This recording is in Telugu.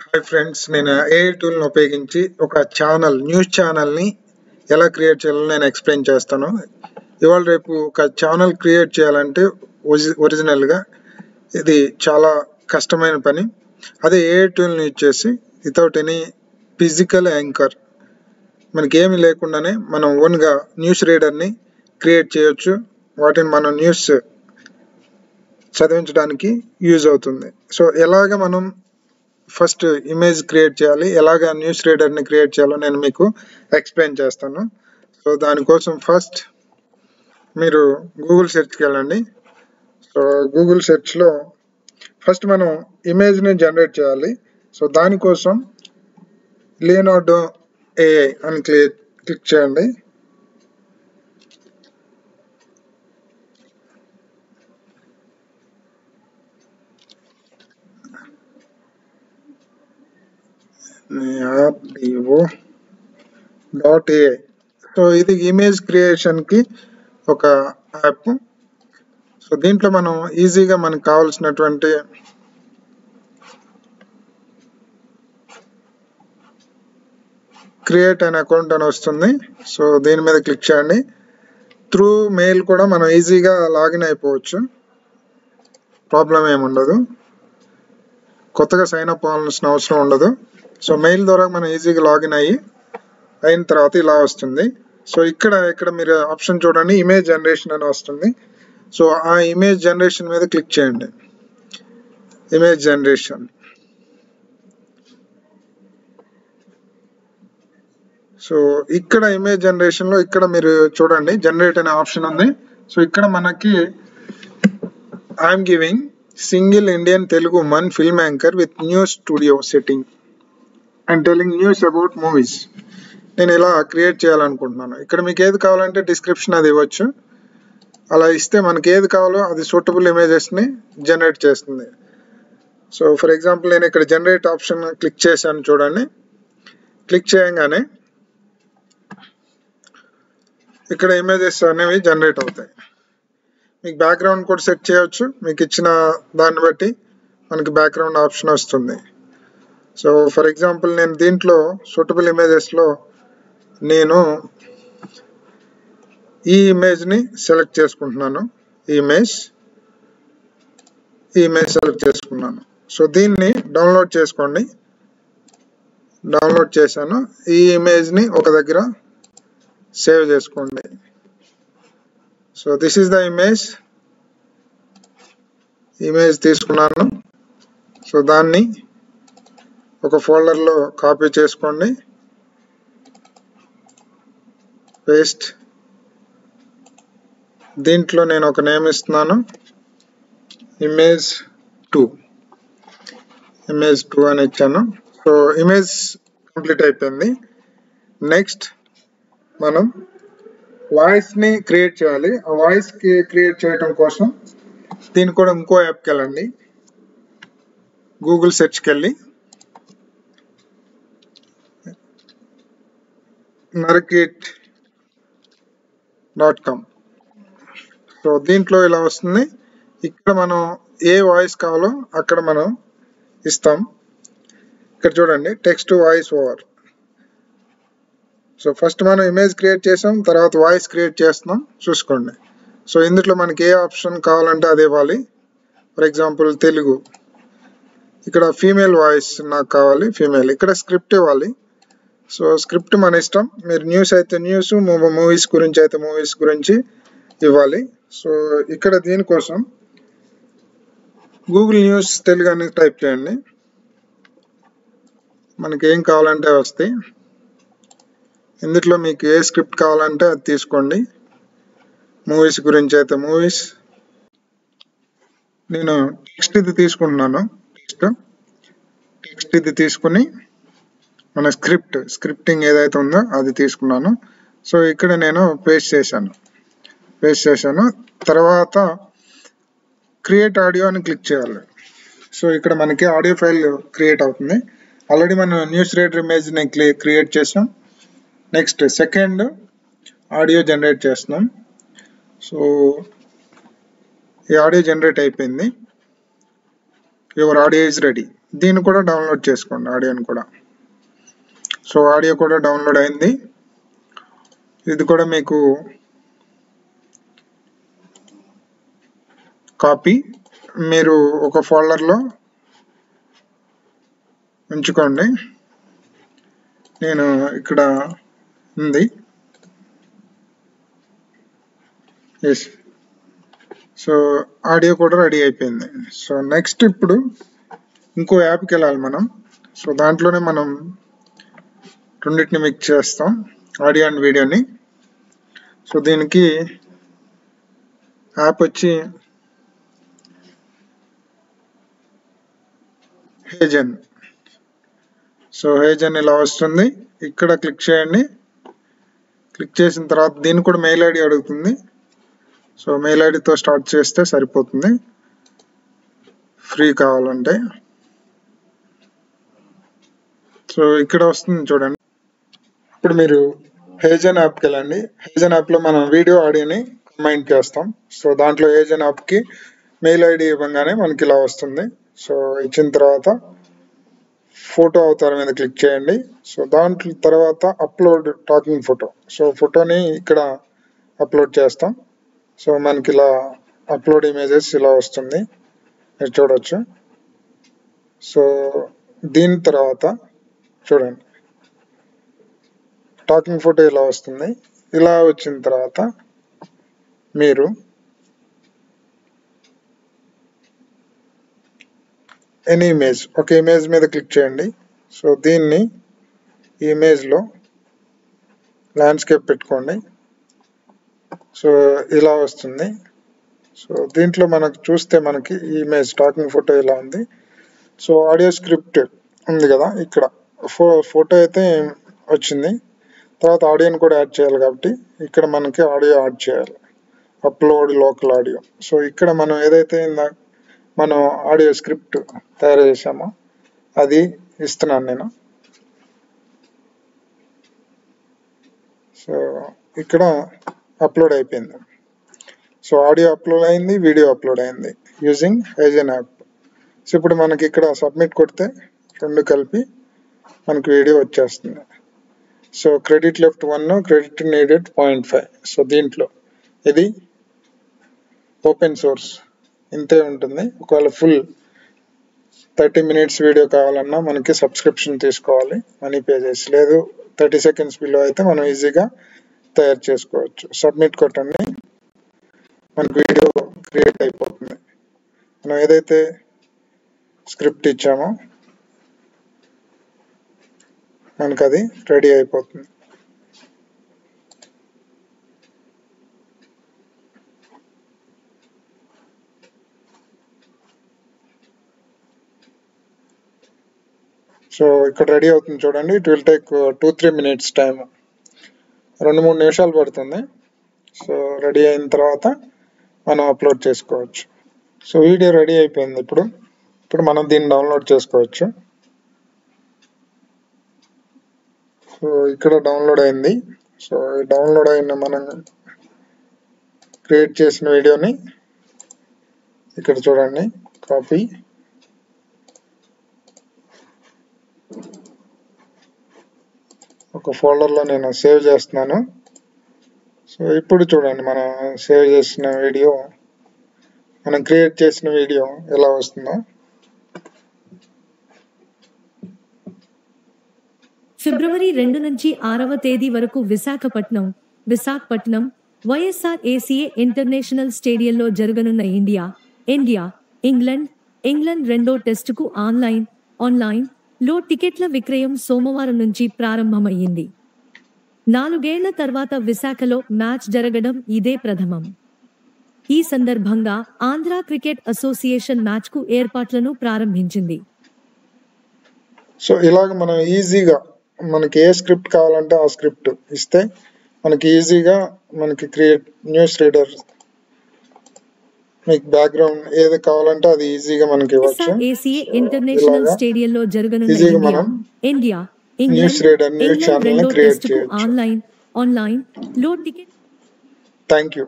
హాయ్ ఫ్రెండ్స్, నేను AI టూల్ని ఉపయోగించి ఒక న్యూస్ ఛానల్ని ఎలా క్రియేట్ చేయాలో నేను ఎక్స్ప్లెయిన్ చేస్తాను. ఇవాళ రేపు ఒక ఛానల్ క్రియేట్ చేయాలంటే ఒరిజినల్గా ఇది చాలా కష్టమైన పని. అదే AI టూల్ని యూజ్ చేసి వితౌట్ ఎనీ ఫిజికల్ యాంకర్ మనకి ఏమి లేకుండానే మనం ఓన్గా న్యూస్ రీడర్ని క్రియేట్ చేయొచ్చు. వాటిని మనం న్యూస్ చదివించడానికి యూజ్ అవుతుంది. సో ఎలాగ మనం ఫస్ట్ ఇమేజ్ క్రియేట్ చేయాలి, ఎలాగ న్యూస్ రీడర్ని క్రియేట్ చేయాలో నేను మీకు ఎక్స్ప్లెయిన్ చేస్తాను. సో దానికోసం ఫస్ట్ మీరు గూగుల్ సెర్చ్కి వెళ్ళండి. సో గూగుల్ సెర్చ్లో ఫస్ట్ మనం ఇమేజ్ని జనరేట్ చేయాలి. సో దానికోసం లియోనార్డో AI అని క్లిక్ చేయండి. AI. సో ఇది ఇమేజ్ క్రియేషన్కి ఒక యాప్. సో దీంట్లో మనం ఈజీగా మనకు కావాల్సినటువంటి క్రియేట్ అనే అకౌంట్ అని వస్తుంది. సో దీని మీద క్లిక్ చేయండి. త్రూ మెయిల్ కూడా మనం ఈజీగా లాగిన్ అయిపోవచ్చు, ప్రాబ్లం ఏముండదు. కొత్తగా సైన్ అప్ అవ్వాల్సిన అవసరం ఉండదు. సో మెయిల్ ద్వారా మనం ఈజీగా లాగిన్ అయిన తర్వాత ఇలా వస్తుంది. సో ఇక్కడ మీరు ఆప్షన్ చూడండి, ఇమేజ్ జనరేషన్ అని వస్తుంది. సో ఆ ఇమేజ్ జనరేషన్ మీద క్లిక్ చేయండి. Image generation. సో ఇక్కడ ఇమేజ్ జనరేషన్లో ఇక్కడ మీరు చూడండి జనరేట్ అనే ఆప్షన్ ఉంది. సో ఇక్కడ మనకి I'm giving single Indian Telugu women film anchor with news studio setting and telling news about movies. నేను ఇలా క్రియేట్ చేయాలనుకుంటున్నాను. ఇక్కడ మీకు ఏది కావాలంటే డిస్క్రిప్షన్ అది ఇవ్వచ్చు. అలా ఇస్తే మనకి ఏది కావాలో అది సూటబుల్ ఇమేజెస్ని జనరేట్ చేస్తుంది. సో ఫర్ ఎగ్జాంపుల్ నేను ఇక్కడ జనరేట్ ఆప్షన్ క్లిక్ చేశాను చూడండి. క్లిక్ చేయగానే ఇక్కడ ఇమేజెస్ అనేవి జనరేట్ అవుతాయి. మీకు బ్యాక్గ్రౌండ్ కూడా సెట్ చేయవచ్చు. మీకు ఇచ్చిన దాన్ని బట్టి మనకి బ్యాక్గ్రౌండ్ ఆప్షన్ వస్తుంది. సో ఫర్ ఎగ్జాంపుల్ నేను దీంట్లో సూటబుల్ ఇమేజెస్లో నేను ఈ ఇమేజ్ని సెలెక్ట్ చేసుకుంటున్నాను. ఈ ఇమేజ్ సెలెక్ట్ చేసుకున్నాను. సో దీన్ని డౌన్లోడ్ చేసుకోండి. డౌన్లోడ్ చేశాను. ఈ ఇమేజ్ని ఒక దగ్గర సేవ్ చేసుకోండి. So this is the image తీసుకున్నాను. సో దాన్ని ఒక ఫోల్డర్లో కాపీ చేసుకోండి. పేస్ట్. దీంట్లో నేను ఒక నేమ్ ఇస్తున్నాను, ఇమేజ్ 2 అని ఇచ్చాను. సో ఇమేజ్ కంప్లీట్ అయిపోయింది. నెక్స్ట్ మనం వాయిస్ని క్రియేట్ చేయాలి. ఆ వాయిస్కి క్రియేట్ చేయడం కోసం దీన్ని కూడా ఇంకో యాప్కి వెళ్ళండి. గూగుల్ సెర్చ్కి వెళ్ళి narrate.com. సో దీంట్లో ఇలా వస్తుంది. ఇక్కడ మనం ఏ వాయిస్ కావాలో అక్కడ మనం ఇస్తాం. ఇక్కడ చూడండి, text voice over. So first మనం ఇమేజ్ క్రియేట్ చేసాం, తర్వాత వాయిస్ క్రియేట్ చేస్తున్నాం. చూసుకోండి. సో ఇందులో మనకి ఏ ఆప్షన్ కావాలంటే అది ఇవ్వాలి. For example Telugu. ఇక్కడ ఫీమేల్ వాయిస్ నాకు కావాలి, ఫీమేల్. ఇక్కడ స్క్రిప్ట్ ఇవ్వాలి. సో స్క్రిప్ట్ మన ఇష్టం. మీరు న్యూస్ అయితే న్యూస్, మూవీస్ గురించి అయితే మూవీస్ గురించి ఇవ్వాలి. సో ఇక్కడ దీనికోసం గూగుల్ న్యూస్ తెలుగు అని టైప్ చేయండి. మనకి ఏం కావాలంటే వస్తాయి. ఇందులో మీకు ఏ స్క్రిప్ట్ కావాలంటే అది తీసుకోండి. మూవీస్ గురించి అయితే మూవీస్. నేను టెక్స్ట్ ఇది తీసుకుంటున్నాను. టెక్స్ట్ ఇది తీసుకుని మన స్క్రిప్టింగ్ ఏదైతే ఉందో అది తీసుకున్నాను. సో ఇక్కడ నేను పేస్ట్ చేశాను. తర్వాత క్రియేట్ ఆడియో అని క్లిక్ చేయాలి. సో ఇక్కడ మనకి ఆడియో ఫైల్ క్రియేట్ అవుతుంది. ఆల్రెడీ మనం న్యూస్ రీడర్ ఇమేజ్ని క్రియేట్ చేసాం. నెక్స్ట్ సెకండ్ ఆడియో జనరేట్ చేస్తున్నాం. సో ఈ ఆడియో జనరేట్ అయిపోయింది. Your audio is ready. దీన్ని కూడా డౌన్లోడ్ చేసుకోండి, ఆడియోని కూడా. సో ఆడియో కూడా డౌన్లోడ్ అయింది. ఇది కూడా మీకు కాపీ మీరు ఒక ఫోల్డర్లో ఉంచుకోండి. నేను ఇక్కడ ఉంది. ఎస్, సో ఆడియో కూడా రెడీ అయిపోయింది. సో నెక్స్ట్ ఇప్పుడు ఇంకో యాప్కి వెళ్ళాలి మనం. సో దాంట్లోనే మనం రెండింటిని మిక్స్ చేస్తాం, ఆడియో అండ్ వీడియోని. సో దీనికి యాప్ వచ్చి హేజన్. సో హేజన్ ఇలా వస్తుంది, ఇక్కడ క్లిక్ చేయండి. క్లిక్ చేసిన తర్వాత దీన్ని కూడా మెయిల్ ఐడి అడుగుతుంది. సో మెయిల్ ఐడితో స్టార్ట్ చేస్తే సరిపోతుంది, ఫ్రీ కావాలంటే. సో ఇక్కడ వస్తుంది చూడండి. ఇప్పుడు మీరు హేజన్ యాప్కి వెళ్ళండి. హేజన్ యాప్లో మనం వీడియో ఆడియోని కంబైన్ చేస్తాం. సో దాంట్లో హేజన్ యాప్కి మెయిల్ ఐడి ఇవ్వగానే మనకి ఇలా వస్తుంది. సో ఇచ్చిన తర్వాత ఫోటో అవతారం మీద క్లిక్ చేయండి. సో దాంట్లో తర్వాత అప్లోడ్ టాకింగ్ ఫోటో. సో ఫోటోని ఇక్కడ అప్లోడ్ చేస్తాం. సో మనకి ఇలా అప్లోడ్ ఇమేజెస్ ఇలా వస్తుంది, మీరు చూడొచ్చు. సో దీని తర్వాత చూడండి, టాకింగ్ ఫోటో ఇలా వస్తుంది. ఇలా వచ్చిన తర్వాత మీరు ఎనీ ఇమేజ్, ఒక ఇమేజ్ మీద క్లిక్ చేయండి. సో దీన్ని ఈ ఇమేజ్లో ల్యాండ్స్కేప్ పెట్టుకోండి. సో ఇలా వస్తుంది. సో దీంట్లో మనకు చూస్తే మనకి ఈ ఇమేజ్ టాకింగ్ ఫోటో ఇలా ఉంది. సో ఆడియో స్క్రిప్ట్ ఉంది కదా, ఇక్కడ ఫోటో అయితే వచ్చింది. తర్వాత ఆడియోని కూడా యాడ్ చేయాలి కాబట్టి ఇక్కడ మనకి ఆడియో యాడ్ చేయాలి, అప్లోడ్ లోకల్ ఆడియో. సో ఇక్కడ మనం ఏదైతే మనం ఆడియో స్క్రిప్ట్ తయారు చేసామో అది ఇస్తున్నాను నేను. సో ఇక్కడ అప్లోడ్ అయిపోయింది. సో ఆడియో అప్లోడ్ అయింది, వీడియో అప్లోడ్ అయింది యూజింగ్ హేజన్ యాప్. సో ఇప్పుడు మనకి ఇక్కడ సబ్మిట్ కొడితే రెండు కలిపి మనకి వీడియో వచ్చేస్తుంది. So credit left 1, credit needed 0.5. So దీంట్లో ఇది ఓపెన్ సోర్స్ ఇంతే ఉంటుంది. ఒకవేళ ఫుల్ 30 minutes వీడియో కావాలన్నా మనకి సబ్స్క్రిప్షన్ తీసుకోవాలి, మనీ పే చేసి. లేదు 30 seconds బిలో అయితే మనం ఈజీగా తయారు చేసుకోవచ్చు. సబ్మిట్ కొట్టండి, మనకు వీడియో క్రియేట్ అయిపోతుంది. మనం ఏదైతే స్క్రిప్ట్ ఇచ్చామో మనకు అది రెడీ అయిపోతుంది. సో ఇక్కడ రెడీ అవుతుంది చూడండి. It will take 2-3 minutes time, 2-3 నిమిషాలు పడుతుంది. సో రెడీ అయిన తర్వాత మనం అప్లోడ్ చేసుకోవచ్చు. సో వీడియో రెడీ అయిపోయింది. ఇప్పుడు మనం దీన్ని డౌన్లోడ్ చేసుకోవచ్చు. సో ఇక్కడ డౌన్లోడ్ అయింది. సో డౌన్లోడ్ అయిన మనం క్రియేట్ చేసిన వీడియోని ఇక్కడ చూడండి, కాపీ. ఒక ఫోల్డర్లో నేను సేవ్ చేస్తున్నాను. సో ఇప్పుడు చూడండి, మనం సేవ్ చేసిన వీడియో, మనం క్రియేట్ చేసిన వీడియో ఎలా వస్తుందో. ఫిబ్రవరి 2 నుంచి 6వ తేదీ వరకు విశాఖపట్నం వైఎస్ఆర్ ఏసీఏ ఇంటర్నేషనల్ స్టేడియంలో జరగనున్న ఇంగ్లాండ్ రెండో టెస్టుకు ఆన్లైన్లో టికెట్ల విక్రయం సోమవారం నుంచి ప్రారంభమయ్యింది. 4 ఏళ్ల తర్వాత విశాఖలో మ్యాచ్ జరగడం ఇదే ప్రథమం. ఈ సందర్భంగా ఆంధ్ర క్రికెట్ అసోసియేషన్ మ్యాచ్కు ఏర్పాట్లను ప్రారంభించింది. సో ఇలాగ మనం ఈజీగా మనకి ఏ స్క్రిప్ట్ కావాలంటే ఆ స్క్రిప్ట్ ఇస్తే మనకి ఈజీగా మనకి క్రియేట్ న్యూస్ రీడర్, మీకు బ్యాక్గ్రౌండ్ ఏది కావాలంటే అది ఈజీగా మనకి ఇవ్వచ్చు. ఏసీఏ ఇంటర్నేషనల్ స్టేడియంలో జరగనున్న news reader news channel create చేయొచ్చు. ఆన్లైన్ లో టికెట్. Thank you.